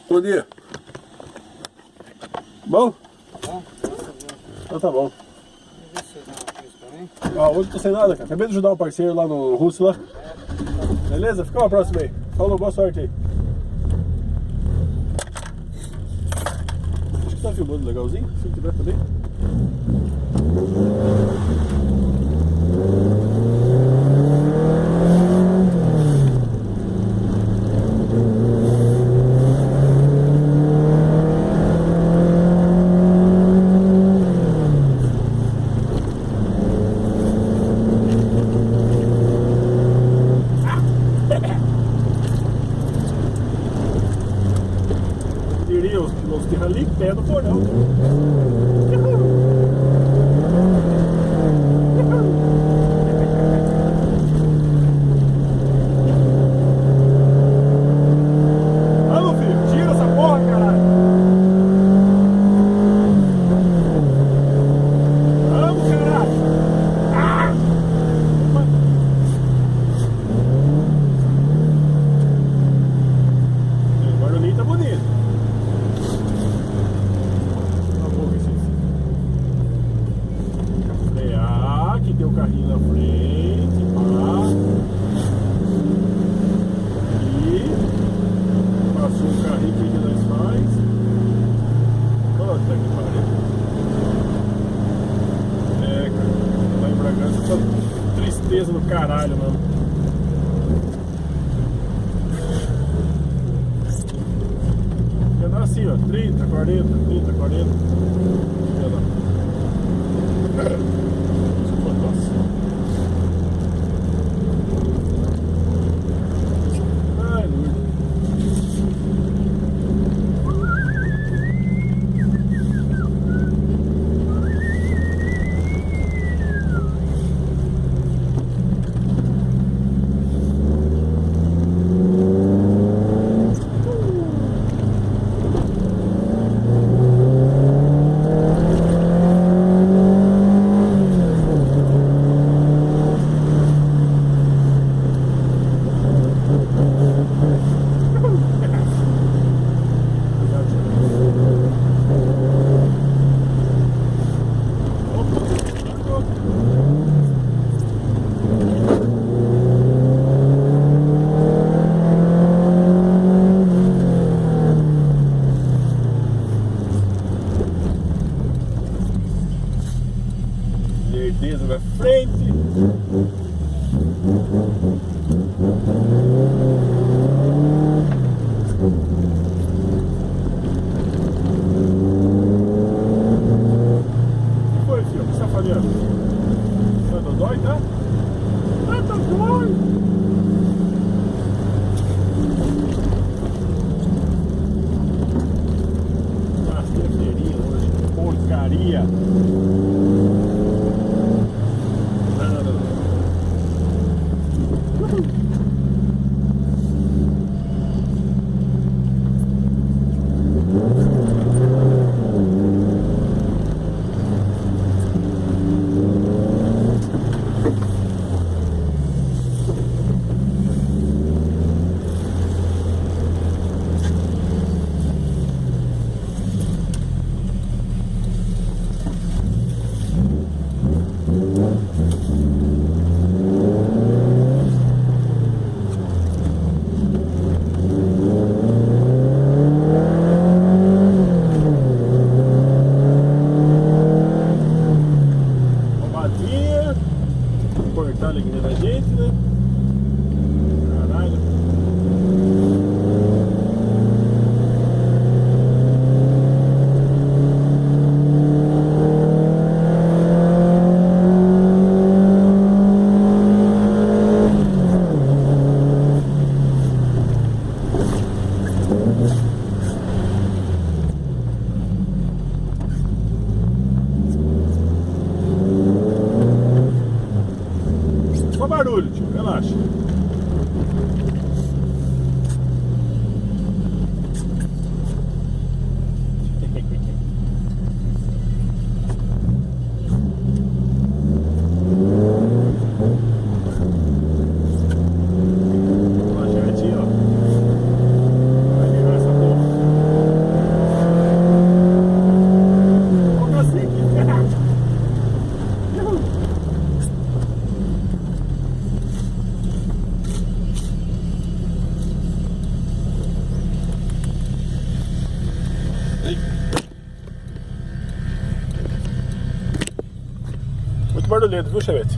Bom dia. Bom? Bom, Então tá bom. você dá uma coisa pra mim? Ah, hoje não tô sem nada, cara. Acabei de ajudar o parceiro lá no Russo lá. Beleza? Fica uma próxima aí. Falou, boa sorte aí. Acho que tá filmando legalzinho, se tiver também. Diria os que rali pé no porão. Ah, meu filho, tira essa porra, caralho. Vamos, caralho. Ah! O barulhinho tá bonito. Frear, aqui tem o carrinho na frente, pá. Aqui. Passou o carrinho, o que nós faz? Puta que pariu. É, cara, lá em Bragança só tristeza no caralho, mano. E andar assim, ó, 30, 40, 30, 40. Olha lá. Nossa. Ai, Lourdes. Lerdeza na frente. O que foi, filho? O que você tá fazendo? Tá dodói, tá? Ah, tá dói. Rasteirinha hoje. Porcaria. Cortar a alegria da gente, né? Caralho. Só barulho, tio, relaxa. Uma jardim, ó. Vai virar essa porra. barulhento, viu, Chevette?